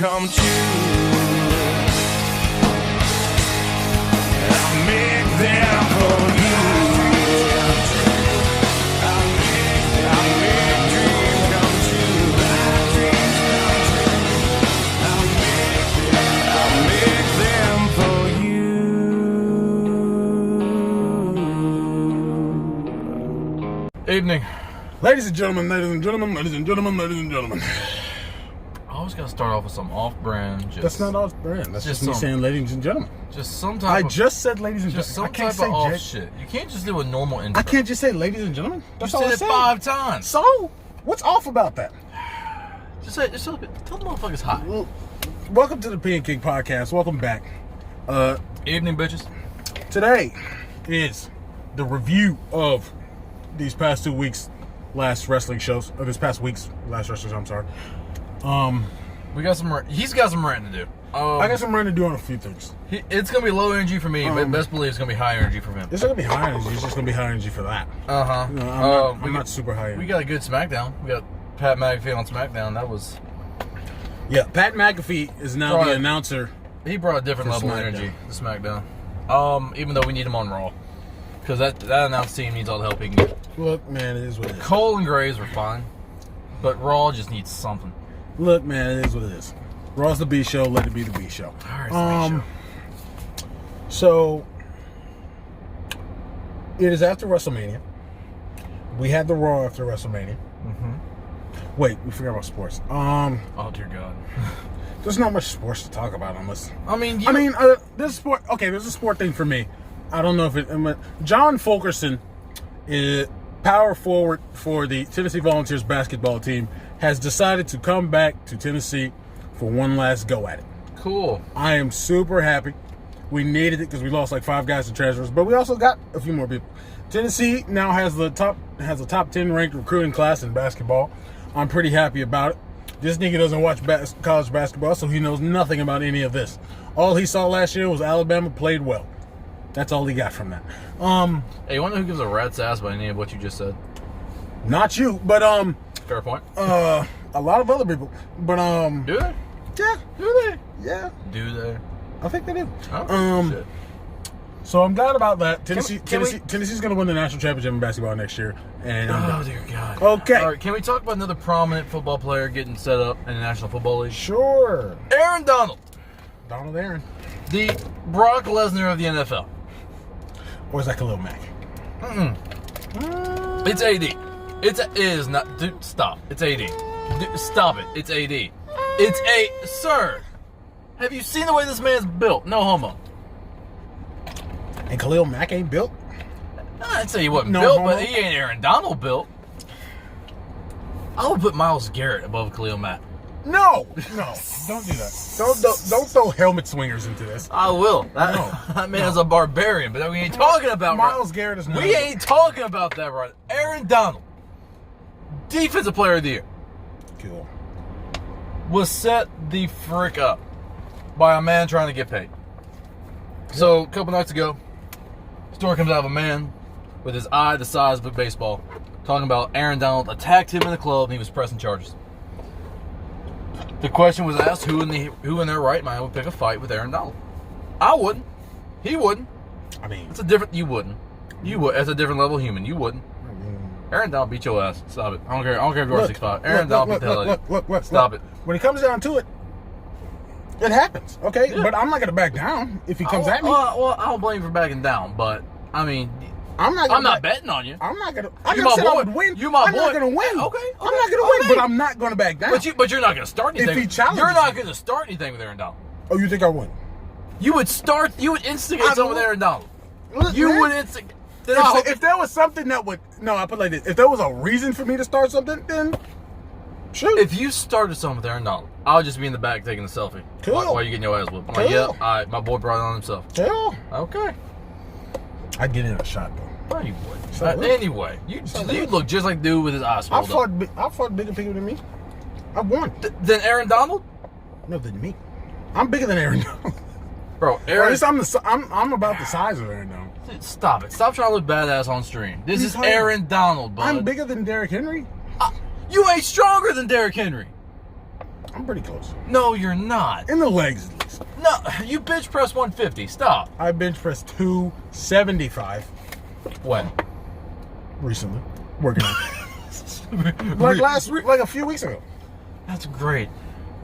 come true. I'll make them for you. I'll make dreams come true. I'll make them for you. Evening. Ladies and gentlemen, ladies and gentlemen, ladies and gentlemen, ladies and gentlemen. I always gotta start off with some off-brand. That's not off-brand. That's just me some- saying ladies and gentlemen. Just some type I of... just said ladies and Just gentlemen. some I can't type of off say shit. You can't just do a normal intro. I can't just say ladies and gentlemen. That's You all I said it said. 5 times. So, what's off about that? Just tell the motherfuckers hi. Well, welcome to the Peay and King podcast. Welcome back. Evening, bitches. Today is the review of these past 2 weeks' last wrestling shows. Or this past week's last wrestling show, I'm sorry. We got some... He's got some ranting to do. I got some running to do on a few things. It's gonna be low energy for me, but best believe it's gonna be high energy for him. It's not gonna be high energy. It's just gonna be high energy for that. Uh-huh. No, I'm not super high energy. We got a good SmackDown. We got Pat McAfee on SmackDown. That was... Yeah, Pat McAfee is now Right. the announcer. He brought a different For level of SmackDown. energy to SmackDown. Even though we need him on Raw. Because that announced team needs all the help he can get. Look, man, it is what it is. Cole and Graves were fine. But Raw just needs something. Look, man, it is what it is. Raw's the B show. Let it be the B show. All right, it's the B show. So it is after WrestleMania. We had the Raw after WrestleMania. Mm-hmm. Wait, we forgot about sports. Oh dear God. There's not much sports to talk about unless. I mean, there's sport. Okay, there's a sport thing for me. I don't know if it. John Fulkerson, is power forward for the Tennessee Volunteers basketball team, has decided to come back to Tennessee for one last go at it. cool. I am super happy. We needed it because we lost like 5 guys to transfers, but we also got a few more people. Tennessee now has a top 10 ranked recruiting class in basketball. I'm pretty happy about it. This nigga doesn't watch college basketball, so he knows nothing about any of this. All he saw last year was Alabama played well. That's all he got from that. Hey, you want to know who gives a rat's ass about any of what you just said? Not you, but Fair point. a lot of other people. But Do they? yeah, Do they? yeah, Do they? I think they do. Oh, shit. So I'm glad about that. Tennessee's going to win the national championship in basketball next year, and I'm Oh done. dear God. Okay. All right, can we talk about another prominent football player getting set up in the National Football League? Sure. Aaron Donald, Donald Aaron. the Brock Lesnar of the NFL. Or is that Khalil Mack? It's AD. It is not. Dude, stop. It's AD. Dude, stop it. It's AD. Sir. Have you seen the way this man's built? No homo. And Khalil Mack ain't built? I'd say he wasn't No built, homo. but he ain't Aaron Donald built. I would put Myles Garrett above Khalil Mack. No. Don't do that. Don't throw helmet swingers into this. I will. That man's a barbarian, but we ain't talking about Myles Garrett is not. We ain't talking about that right. Aaron Donald, Defensive Player of the Year, Cool. was set the frick up by a man trying to get paid. So, a couple nights ago, story comes out of a man with his eye the size of a baseball talking about Aaron Donald attacked him in the club and he was pressing charges. The question was asked, who in their right mind would pick a fight with Aaron Donald? I wouldn't. He wouldn't. I mean, You wouldn't. You would. As a different level of human, you wouldn't. Aaron Donald beat your ass. Stop it. I don't care if you're 6'5". Aaron Donald beat the hell out of you. Look. Stop it. When it comes down to it, it happens, okay? Yeah. But I'm not going to back down if he comes at me. Well, I don't blame you for backing down, but, I mean, I'm not betting on you. I'm not going to. I You never my said I boy. would win. You my I'm not boy. going to win. Okay. I'm not going to win, but I'm not going to back down. But you're not going to start anything. If he challenges You're not me. going to start anything with Aaron Donald. Oh, you think I win? You would instigate something with Aaron Donald. Look, You man, would instigate. If there was something that would... No, I put it like this. If there was a reason for me to start something, then... Shoot. If you started something with Aaron Donald, I'll just be in the back taking a selfie. Cool. While you getting your ass whooped. I'm like, Cool. yeah, all right, my boy brought it on himself. Hell, Okay. I'd get in a shot, though. No, you wouldn't. So what? Anyway, you look just like the dude with his eyes I swelled up. fought bigger people than me. I won. Then Aaron Donald? No, than me. I'm bigger than Aaron Donald. Bro, Or at Aaron... least I'm about the size of Aaron Donald. Stop it. Stop trying to look badass on stream. This You is talking- Aaron Donald, bud. I'm bigger than Derrick Henry. You ain't stronger than Derrick Henry. I'm pretty close. No, you're not. In the legs, at least. No, you bench press 150. Stop. I bench pressed 275 When? recently. Working on it. Like last week, like a few weeks ago. That's great.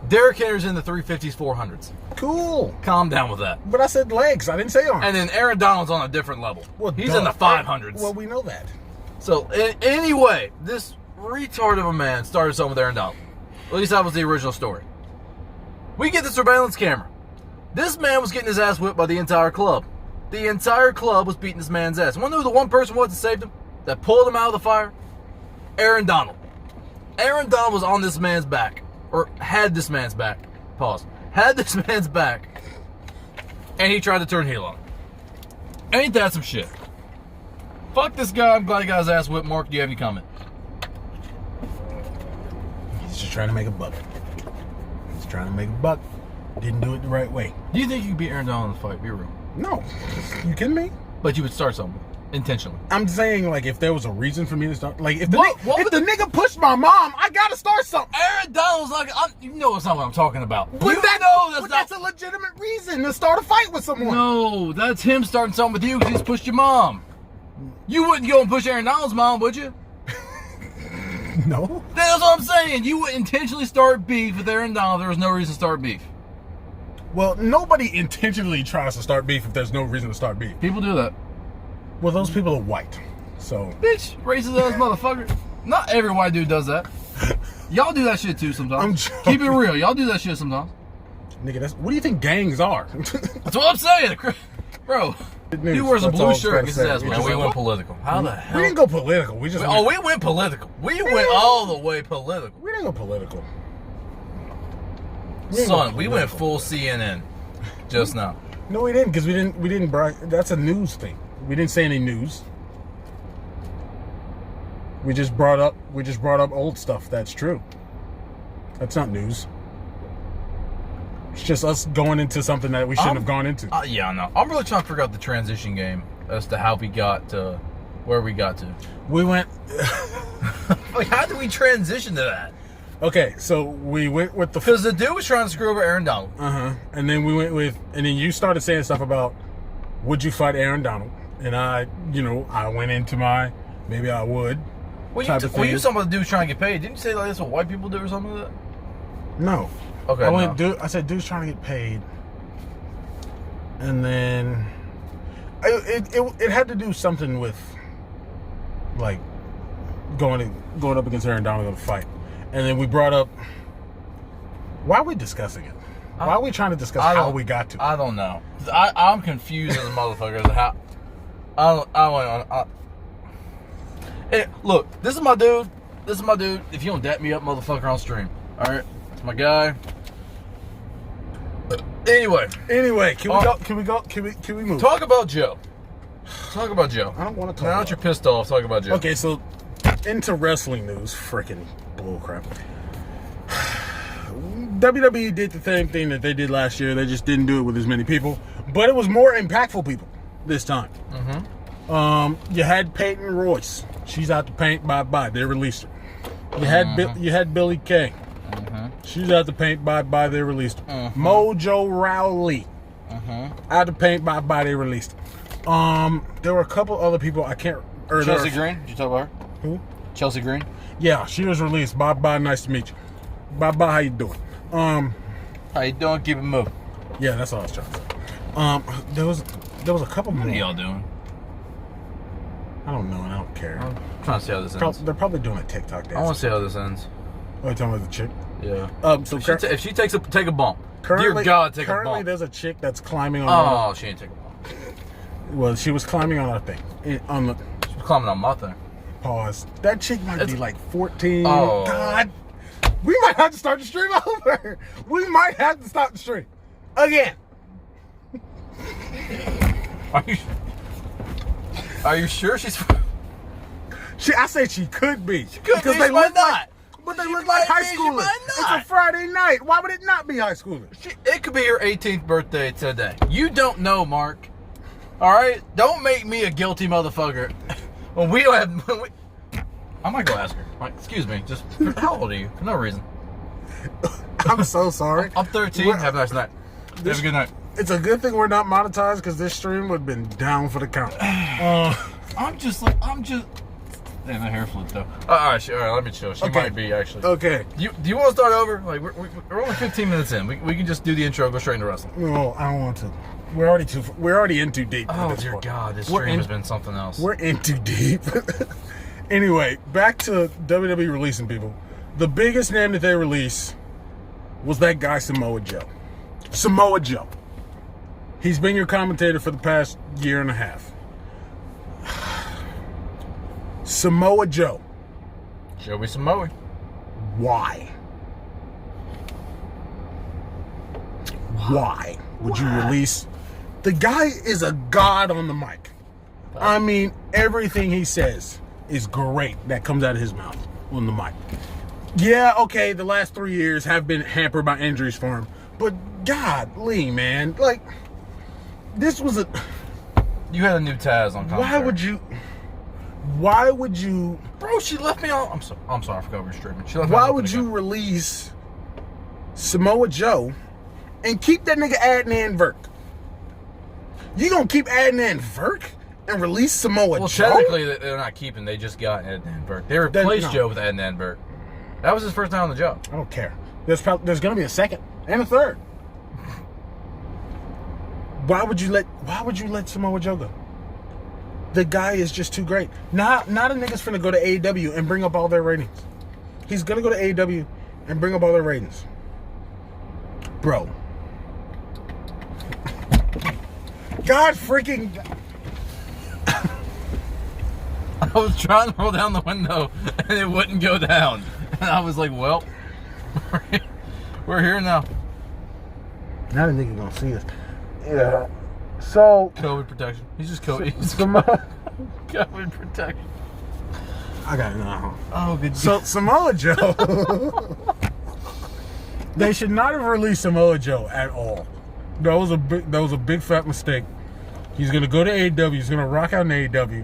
Derrick Henry's in the 350s, 400s. Cool. Calm down with that. But I said legs. I didn't say arms. And then Aaron Donald's on a different level. Well, He's duh. in the 500s. Well, we know that. So, anyway, this retard of a man started something with Aaron Donald. At least that was the original story. We get the surveillance camera. This man was getting his ass whipped by the entire club. The entire club was beating this man's ass. Want to know who the one person was that saved him? That pulled him out of the fire? Aaron Donald. Aaron Donald was on this man's back. Or had this man's back. Pause. Had this man's back. And he tried to turn heel on him. Ain't that some shit? Fuck this guy. I'm glad he got his ass whipped. Mark, do you have any comment? He's just trying to make a buck. He's trying to make a buck. Didn't do it the right way. Do you think you could beat Aaron Donald in the fight? Be real. No. You kidding me? But you would start something. Intentionally. I'm saying, like, if there was a reason for me to start, like, if What the nigga pushed my mom, I gotta start something. Aaron Donald's like, you know it's not what I'm talking about. But You know that's not. that's a legitimate reason to start a fight with someone. No, that's him starting something with you because he's pushed your mom. You wouldn't go and push Aaron Donald's mom, would you? No. That's what I'm saying. You would intentionally start beef with Aaron Donald. There was no reason to start beef. Well, nobody intentionally tries to start beef if there's no reason to start beef. People do that. Well, those people are white, so. Bitch, racist ass motherfucker. Not every white dude does that. Y'all do that shit too sometimes. Keep it real. Y'all do that shit sometimes. Nigga, what do you think gangs are? That's what I'm saying. Bro, he wears a blue shirt. Gets his ass whipped. We went political. How the hell? We didn't go political. We just. We went political. We went all the way political. We didn't go political. Son, we went full CNN just now. No, we didn't, because we didn't. That's a news thing. We didn't say any news. We just brought up old stuff. That's true. That's not news. It's just us going into something that we shouldn't have gone into. Yeah, I know. I'm really trying to figure out the transition game as to how we got to where we got to. We went. Like, how did we transition to that? Okay, so we went with the. Because the dude was trying to screw over Aaron Donald. And then we went with, and then you started saying stuff about, would you fight Aaron Donald? And I went into my, maybe I would. Well, you talking about the dude trying to get paid. Didn't you say like that's what white people do or something like that? No. Okay. I said dude's trying to get paid. And then it had to do something with like going up against Aaron Donald in a fight. And then we brought up, why are we discussing it? Why are we trying to discuss how we got to it? I don't know. I'm confused as a motherfucker as to how. Hey, look, this is my dude. If you don't dap me up, motherfucker, on stream. All right, it's my guy. Anyway, can we go? Can we move? Talk about Joe. I don't want to talk. Now that you're pissed off, talk about Joe. Okay, so into wrestling news, freaking bullcrap. WWE did the same thing that they did last year. They just didn't do it with as many people, but it was more impactful people this time. You had Peyton Royce. She's out the paint. Bye. They released her. You had Billy Kay. She's out the paint. Bye. They released her. Mojo Rawley. Out the paint. Bye. They released her. There were a couple other people. I can't. Chelsea Green. Did you talk about her? Who? Chelsea Green. Yeah, she was released. Bye. Nice to meet you. Bye. How you doing? How you doing? Keep it moving. Yeah, that's all I was trying to say. There was a couple more. What are y'all doing? I don't know, and I don't care. I'm trying to see how this ends. They're probably doing a TikTok dance. I want to see how this ends. Oh, you talking about the chick? Yeah. So if she take a bump, dear God, take a bump. Currently, there's a chick that's climbing on. Oh, she ain't take a bump. Well, she was climbing on our thing. She was climbing on my thing. Pause. That chick might be like 14. Oh. God. We might have to start the stream over. We might have to stop the stream again. Are you sure she's? I say she could be. She could because be. they She might look not. like, but they She look like might high be, she schoolers. might It's not. a Friday night. Why would it not be high schoolers? It could be her 18th birthday today. You don't know, Mark. All right, don't make me a guilty motherfucker. When we don't have, I might go ask her. Like, excuse me, just how old are you? For no reason. I'm so sorry. I'm 13. Have a nice night. Have a good night. It's a good thing we're not monetized because this stream would have been down for the count. I'm just. Damn, my hair flipped though. All right, let me chill. She might be actually. Okay. Do you want to start over? Like we're only 15 minutes in. We can just do the intro, go straight into wrestling. No, I don't want to. We're already in too deep. Oh dear God, this stream has been something else. We're in too deep. Anyway, back to WWE releasing people. The biggest name that they released was that guy Samoa Joe. Samoa Joe. He's been your commentator for the past year and a half. Samoa Joe. Joey Samoa. Why? Why would you release? The guy is a god on the mic. I mean, everything he says is great that comes out of his mouth on the mic. Yeah, okay, the last 3 years have been hampered by injuries for him. But godly, man. Like, this was a... You had a new Taz on commentary. Why would you... Bro, she left me on... I'm sorry, I forgot we were streaming. She left me Why on would you release Samoa Joe and keep that nigga Adnan Verk? You gonna keep Adnan Verk and release Samoa Joe? Well, technically, they're not keeping. They just got Adnan Verk. They replaced Joe with Adnan Verk. That was his first time on the job. I don't care. There's gonna be a second and a third. Why would you let Samoa Joe go? The guy is just too great. Not a nigga's finna go to AEW and bring up all their ratings. He's gonna go to AEW and bring up all their ratings. Bro. God freaking... I was trying to roll down the window and it wouldn't go down. And I was like, well, we're here now. Now the nigga gonna see us. Yeah. So... COVID protection. He's just COVID. COVID protection. I got it now. Oh, good. So, Samoa Joe... They should not have released Samoa Joe at all. That was a big fat mistake. He's gonna go to AEW. He's gonna rock out in AEW,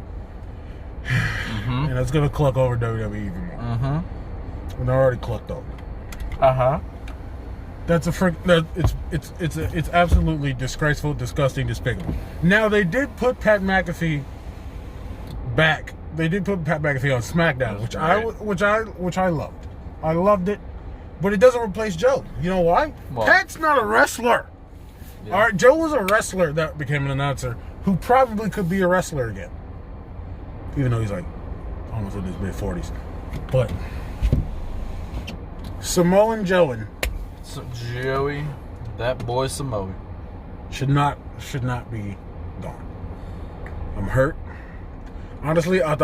and it's gonna cluck over WWE even more. And they're already clucked over. That's it's absolutely disgraceful, disgusting, despicable. Now they did put Pat McAfee back. They did put Pat McAfee on SmackDown, which I loved. I loved it. But it doesn't replace Joe. You know why? Well, Pat's not a wrestler. Yeah. All right, Joe was a wrestler that became an announcer who probably could be a wrestler again. Even though he's like almost in his mid-40s. But Samoan Joey. So Joey, that boy Samoa. Should not be gone. I'm hurt. Honestly, I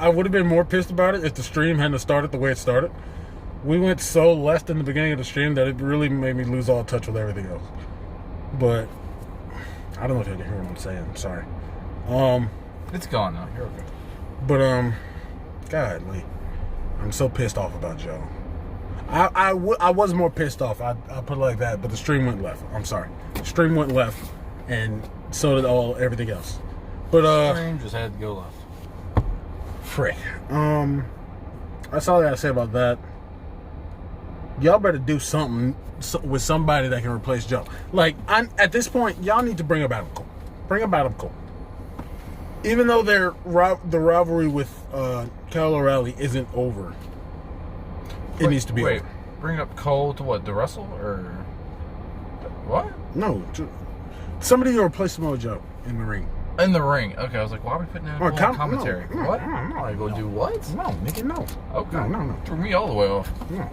would have been more pissed about it if the stream hadn't started the way it started. We went so left in the beginning of the stream that it really made me lose all touch with everything else. But I don't know if you can hear what I'm saying. I'm sorry. It's gone now. You're okay. But godly, I'm so pissed off about Joe. I was more pissed off. I put it like that. But the stream went left. I'm sorry. The stream went left, and so did everything else. But the stream just had to go left. Frick. That's all I gotta say about that. Y'all better do something with somebody that can replace Joe. Like, at this point, y'all need to bring up Adam Cole. Bring up Adam Cole. Even though the rivalry with Kyle O'Reilly isn't over, it needs to be over. Bring up Cole to what? To wrestle? Or what? No. Somebody to replace Samoa Joe in the ring. In the ring. Okay, I was like, why are we putting that in commentary? No, what? No. Are you going to do what? No, nigga, no. Okay. No. Threw me all the way off. No.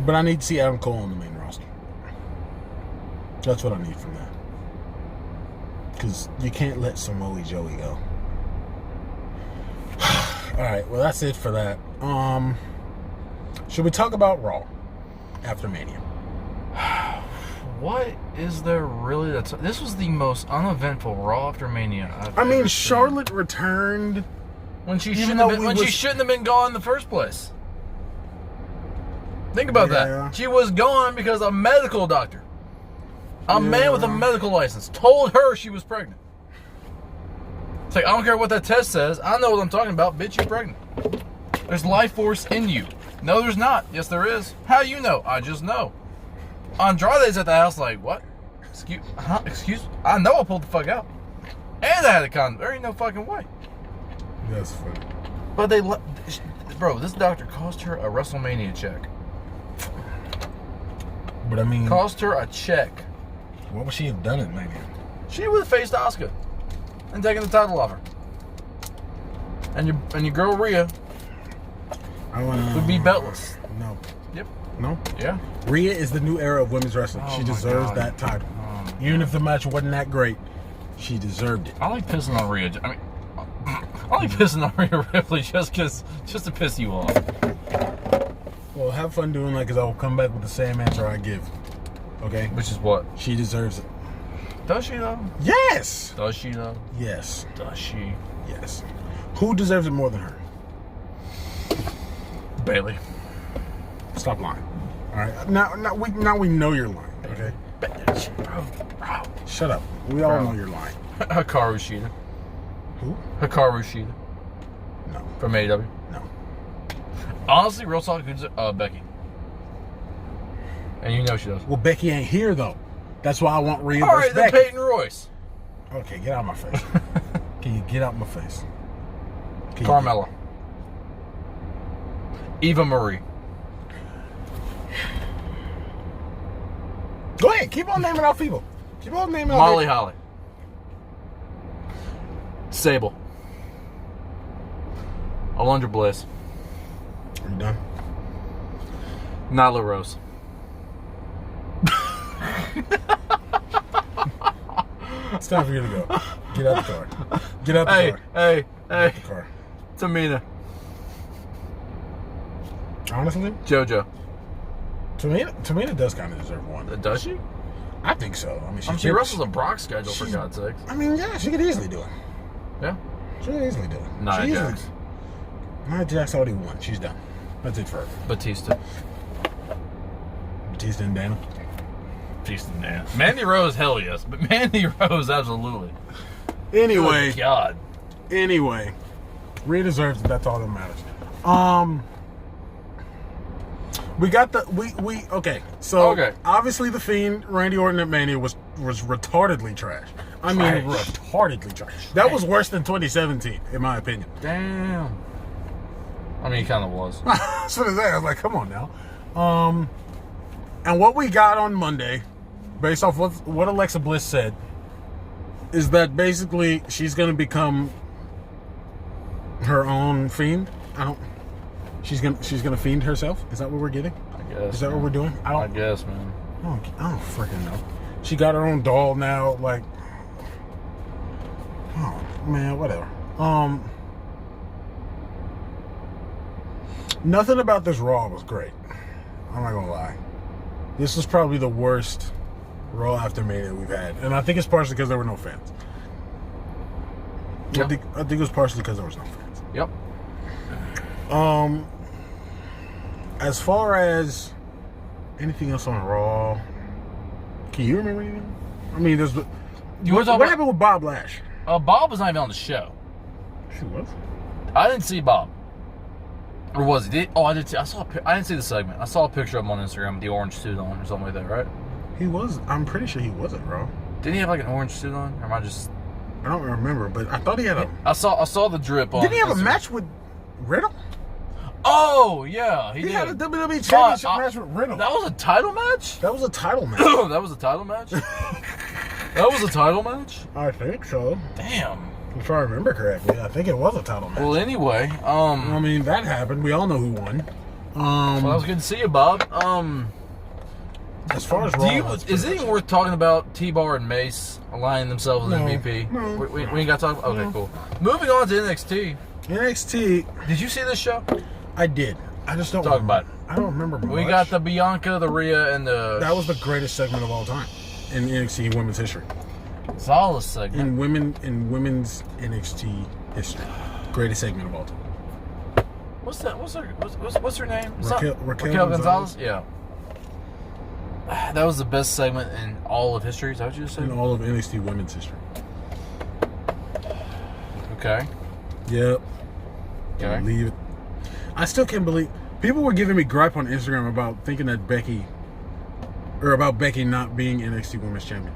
But I need to see Adam Cole on the main roster. That's what I need from that. Because you can't let Samoa Joey go. Alright, well that's it for that. Should we talk about Raw after Mania? What is there really this was the most uneventful Raw after Mania I've ever seen. Charlotte returned when she shouldn't have been gone in the first place. Think about that. She was gone because a medical doctor, a man with a medical license, told her she was pregnant. It's like, I don't care what that test says. I know what I'm talking about. Bitch, you're pregnant. There's life force in you. No, there's not. Yes, there is. How you know? I just know. Andrade's at the house like, what? Excuse? I know I pulled the fuck out. And I had a condom. There ain't no fucking way. That's funny. But bro, this doctor cost her a WrestleMania check. But I mean, Cost her a check. what would she have done at Mania? She would have faced Asuka and taken the title off her. And your girl Rhea would be beltless. No. Yep. No? Yeah. Rhea is the new era of women's wrestling. Oh She my deserves God. that title. Oh, Even if the match wasn't that great, she deserved it. I like pissing on Rhea. I mean, I like pissing on Rhea Ripley just to piss you off. Well, have fun doing that because I will come back with the same answer I give. Okay? Which is what? She deserves it. Does she though? Yes! Does she though? Yes. Does she? Yes. Who deserves it more than her? Bailey. Stop lying. All right? Now we know you're lying. Okay? Bro. Shut up. We all know you're lying. Hikaru Shida. Who? Hikaru Shida No. from AEW. No. Honestly, real talk, who's Becky? And you know she does. Well, Becky ain't here though. That's why I want Rhea All versus right, then Becky. Peyton Royce. Okay, get out of my face. Can you get out of my face? Can you Carmella. Eva Marie. Go ahead. Keep on naming out people. Keep on naming out Molly people. Holly. Sable. Alundra Bliss. Are you done? Nyla Rose. It's time for you to go. Get out the car. Get out the car. Hey. Get the car. Tamina. Honestly, JoJo. Tamina does kind of deserve one. Does she? I think so. I mean, She wrestles a Brock schedule, for she's- God's sakes. I mean, yeah, she could easily do it. Yeah. She could easily do it. Nia She easily- Jax. Nia Jax already won. She's done. That's it for her. Batista. Batista and Dana. Batista, man. Mandy Rose, hell yes. But Mandy Rose, absolutely. Anyway, Good God. anyway, Rhea deserves it. That's all that matters. We got the we okay. So Okay. obviously the Fiend Randy Orton at Mania was retardedly trash. I mean Trash. retardedly trash. That was worse than 2017 in my opinion. Damn. I mean, he kind of was. So as that, I was like, come on now. And what we got on Monday, based off what Alexa Bliss said, is that basically she's gonna become her own Fiend. She's gonna fiend herself. Is that what we're getting? I guess. Is that what we're doing? I guess, man. I don't freaking know. She got her own doll now. Like, oh man, whatever. Nothing about this Raw was great. I'm not gonna lie. This was probably the worst Raw after Mania we've had, and I think it's partially because there were no fans. Yep. I think it was partially because there was no fans. Yep. As far as anything else on Raw, can you remember anything? I mean, there's You what wanna talk about- happened with Bob Lash? Bob was not even on the show. She was. I didn't see Bob. Or was he? I did. I didn't see the segment. I saw a picture of him on Instagram with the orange suit on or something like that, right? He was. I'm pretty sure he wasn't, bro. Didn't he have like an orange suit on? Or am I just? I don't remember, but I thought he had a. I saw the drip on. Didn't he have a Instagram. match with Riddle? Oh yeah, he He did. had a WWE Championship match with Riddle. That was a title match. That was a title match. That was a title match. That was a title match. I think so. Damn. If I remember correctly, I think it was a title match. Well, anyway, I mean, that happened. We all know who won. well, that was good to see you, Bob. As far as Raw, Is it even worth talking about T-Bar and Mace aligning themselves as No, MVP? no, we ain't got to talk. Okay, cool. Moving on to NXT. NXT, Did you see this show? I did. I just don't Talk about it. I don't remember much. We got the Bianca, the Rhea, and the. That was the greatest segment of all time in NXT women's history. Solid segment. In women's NXT history, greatest segment of all time. What's that? What's her name? It's not- Raquel Gonzalez. Yeah. That was the best segment in all of history. Is that what you just said? In all of NXT women's history. Okay. Yep. Okay. Believe it. I still can't believe. People were giving me gripe on Instagram about thinking that Becky not being NXT Women's Champion.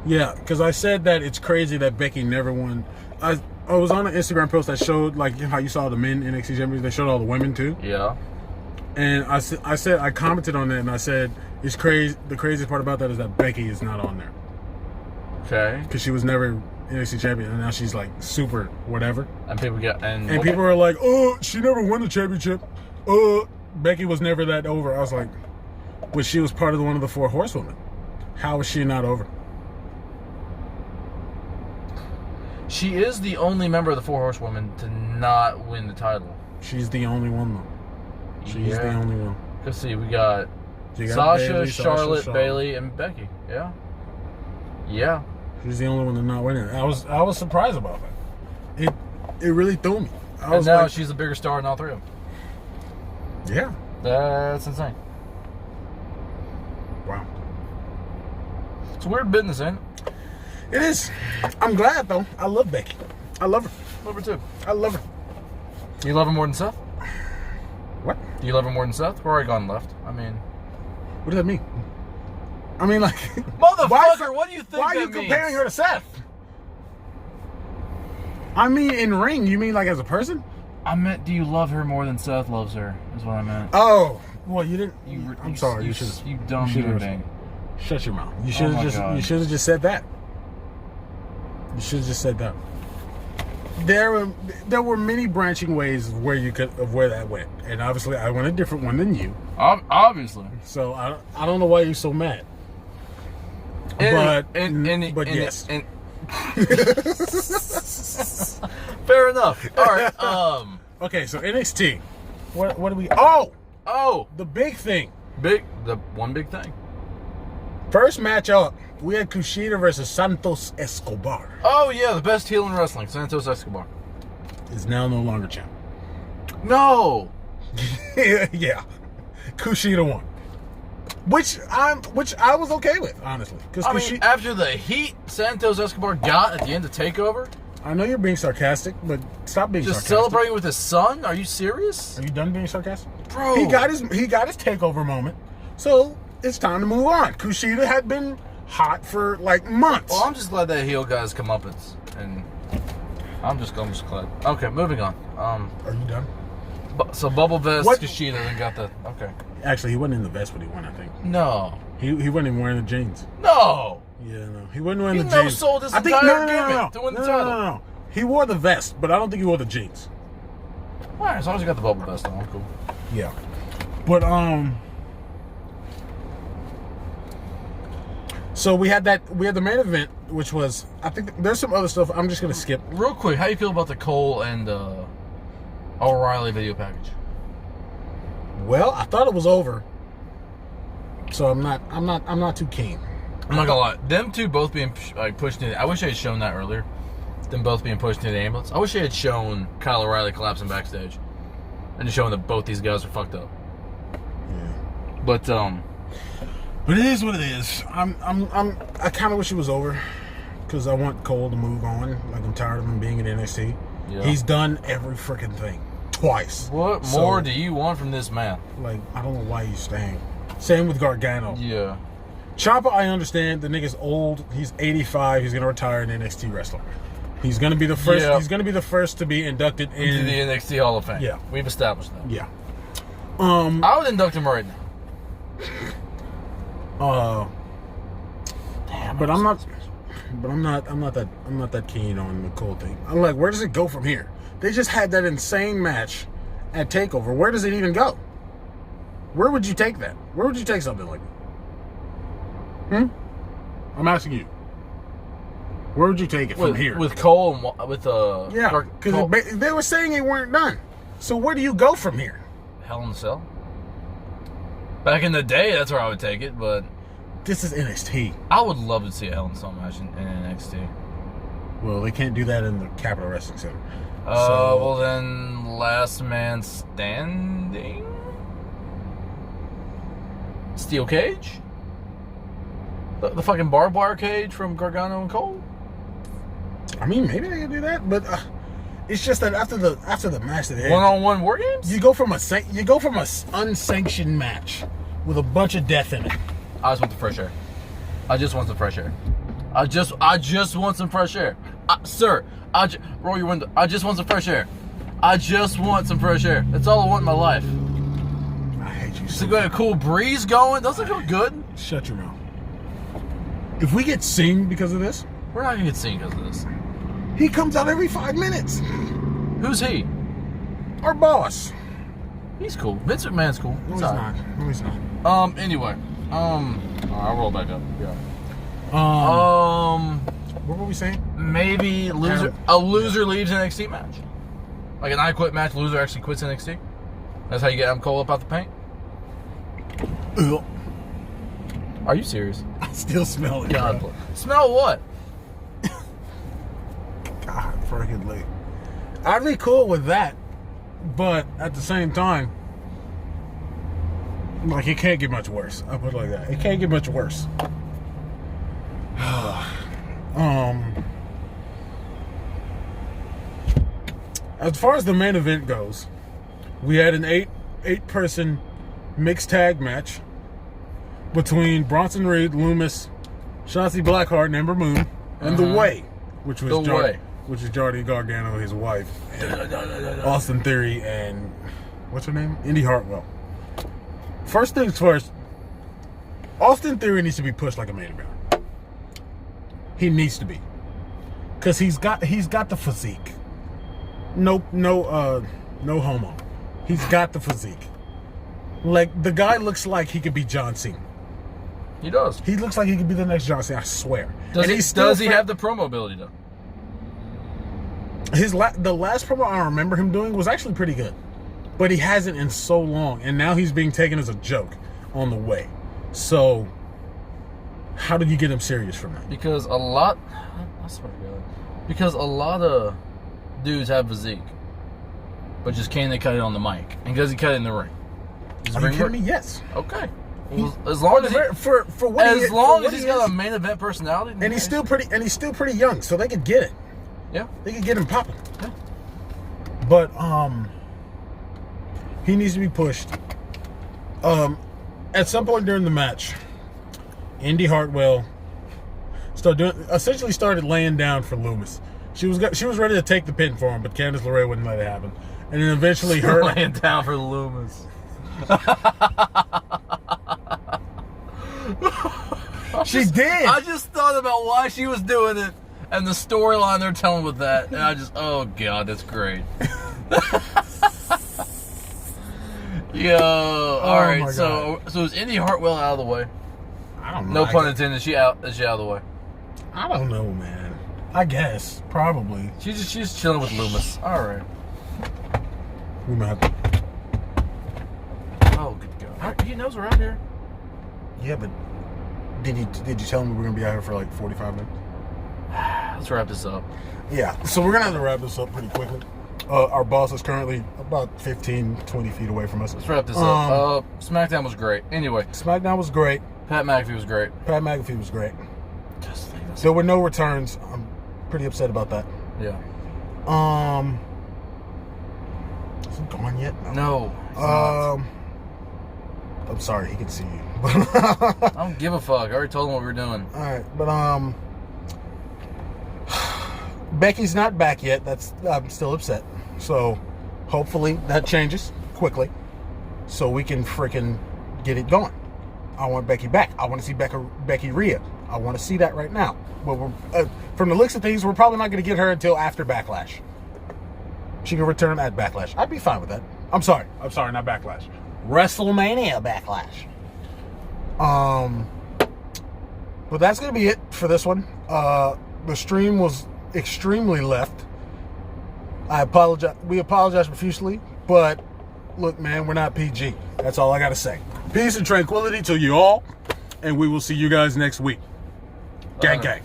Yeah, because I said that it's crazy that Becky never won. I was on an Instagram post that showed like how you saw the men NXT champions. They showed all the women too. Yeah. And I commented on that and I said it's crazy. The craziest part about that is that Becky is not on there. Okay. Because she was never NXT champion and now she's like super whatever. And people people are like, oh, she never won the championship. Becky was never that over. I was like, but she was part of one of the 4 horsewomen. How is she not over? She is the only member of the 4 Horsewomen to not win the title. She's the only one though. She's the only one. Let's see, we got Sasha, Bayley, Charlotte, Bayley, and Becky. Yeah. Yeah. She's the only one to not win it. I was surprised about that. It really threw me. And now she's a bigger star than all 3 of them. Yeah. That's insane. Wow. It's a weird business, ain't it? It is. I'm glad though. I love Becky. I love her. Love her too. I love her. You love her more than Seth? What? Do you love her more than Seth? Where are you gone left? I mean, what does that mean? I mean, like, motherfucker, what do you think why are you comparing her to Seth? I mean, in ring, you mean like as a person? I meant, do you love her more than Seth loves her? Is what I meant. Oh, well, you didn't. I'm sorry. You dumb human being. Shut your mouth. You should have just said that. You should have just said that. There were many branching ways of where that went, and obviously I went a different one than you. Obviously. So I don't know why you're so mad. But yes. Fair enough. All right. Okay, so NXT. What do we? Oh, the big thing. The one big thing. First match up, we had Kushida versus Santos Escobar. Oh yeah, the best heel in wrestling, Santos Escobar, is now no longer champ. No. Yeah, Kushida won, which I was okay with, honestly. Because after the heat Santos Escobar got at the end of Takeover. I know you're being sarcastic, but stop being sarcastic. Just celebrating with his son? Are you serious? Are you done being sarcastic? Bro. He got his takeover moment. So it's time to move on. Kushida had been hot for like months. Well, I'm just glad that heel guy's come up and I'm just glad. Okay, moving on. Are you done? So bubble vest, Kushida, then got the okay. Actually, he wasn't in the vest when he won, I think. No. He wasn't even wearing the jeans. No. Yeah, no. He wasn't wearing the jeans. He no-sold his entire gimmick to win the title. No. He wore the vest, but I don't think he wore the jeans. Alright, as long as you got the bubble vest on, I'm cool. Yeah. But, so we had the main event, which was, I think there's some other stuff I'm just going to skip. Real quick, how you feel about the Cole and O'Reilly video package? Well, I thought it was over. So I'm not too keen. I'm not gonna lie. Them two both being like pushed in. I wish I had shown that earlier. Them both being pushed into the ambulance. I wish I had shown Kyle O'Reilly collapsing backstage, and just showing that both these guys are fucked up. Yeah. But it is what it is. I kind of wish it was over because I want Cole to move on. Like I'm tired of him being in NXT. Yeah. He's done every freaking thing twice. What more do you want from this man? Like I don't know why he's staying. Same with Gargano. Yeah. Ciampa, I understand. The nigga's old. He's 85. He's gonna retire an NXT wrestler. He's gonna be the first. Yeah. He's gonna be the first to be inducted into the NXT Hall of Fame. Yeah, we've established that. Yeah. I would induct him right now. Damn. But I'm not. But I'm not that keen on the Cole thing. I'm like, where does it go from here? They just had that insane match at Takeover. Where does it even go? Where would you take that? Where would you take something like that? I'm asking you. Where would you take it from here? With Cole and with yeah, because they were saying it weren't done. So where do you go from here? Hell in the Cell. Back in the day, that's where I would take it, but this is NXT. I would love to see a Hell in the Cell match in NXT. Well, they can't do that in the Capitol Wrestling Center. Well then, Last Man Standing. Steel cage? The fucking barbed wire cage from Gargano and Cole? I mean, maybe they can do that, but It's just that after the match that they had, One-on-one war games? you go from a unsanctioned match with a bunch of death in it. I just want the fresh air. I just want some fresh air. I just want some fresh air. Sir, roll your window. I just want some fresh air. I just want some fresh air. That's all I want in my life. I hate you. So got a cool breeze going. Doesn't it feel good? Shut your mouth. If we get seen because of this, We're not gonna get seen because of this. he comes out every 5 minutes. Who's he? Our boss. He's cool. Vince McMahon's cool. No, he's not. No, he's not. Anyway. I'll roll back up. Yeah. What were we saying? Maybe a loser leaves NXT match. Like an I Quit match, loser actually quits NXT. That's how you get Adam Cole up out the paint. Ugh. Are you serious? I still smell it. God, bro. smell what? God, freaking late. I'd be cool with that, but at the same time, like, it can't get much worse. I'll put it like that. It can't get much worse. As far as the main event goes, we had an eight-person mixed tag match between Bronson Reed, Loomis, Shotzi Blackheart, and Ember Moon, and The Way, which was Johnny Gargano, his wife, and Austin Theory, and what's her name? Indy Hartwell. First things first, Austin Theory needs to be pushed like a main eventer. He needs to be, because he's got the physique. No homo. He's got the physique. Like, the guy looks like he could be John Cena. He does. He looks like he could be the next John Cena, I swear. Does he have the promo ability though? The last promo I remember him doing was actually pretty good, but he hasn't in so long, and now he's being taken as a joke on The Way. So, how did you get him serious from that? Because a lot of dudes have physique, but just can't they cut it on the mic? And does he cut it in the ring? Are you kidding me? Yes. Okay. Well, as long as he's got a main event personality, and he's still pretty young, so they could get it. Yeah, they could get him popping. Yeah. But he needs to be pushed. At some point during the match, Indy Hartwell started laying down for Loomis. She was ready to take the pin for him, but Candice LeRae wouldn't let it happen. And then eventually laying down for Loomis. She did. I just thought about why she was doing it and the storyline they're telling with that, and oh god, that's great. Yo, all right. So is Indy Hartwell out of the way? I don't know. No pun intended. Is she out of the way? I don't know, man. I guess probably. She's chilling with Loomis. All right. We might have to. Oh, good God. He knows we're out here. Yeah, but did you tell him we were gonna be out here for like 45 minutes? Let's wrap this up. Yeah, so we're gonna have to wrap this up pretty quickly. Our boss is currently about 15-20 feet away from us. Let's wrap this up. SmackDown was great. Anyway, SmackDown was great. Pat McAfee was great. There were no returns. I'm pretty upset about that. Yeah. Is he gone yet? No. I'm sorry, he can see you. I don't give a fuck. I already told him what we were doing. All right, but Becky's not back yet. I'm still upset. So hopefully that changes quickly, so we can freaking get it going. I want Becky back. I want to see Becky Rhea. I want to see that right now. But from the looks of things, we're probably not going to get her until after Backlash. She can return at Backlash. I'd be fine with that. I'm sorry, not Backlash. WrestleMania Backlash. But that's going to be it for this one. The stream was extremely left. We apologize profusely, but look, man, we're not PG. That's all I got to say. Peace and tranquility to you all, and we will see you guys next week. Gang, gang.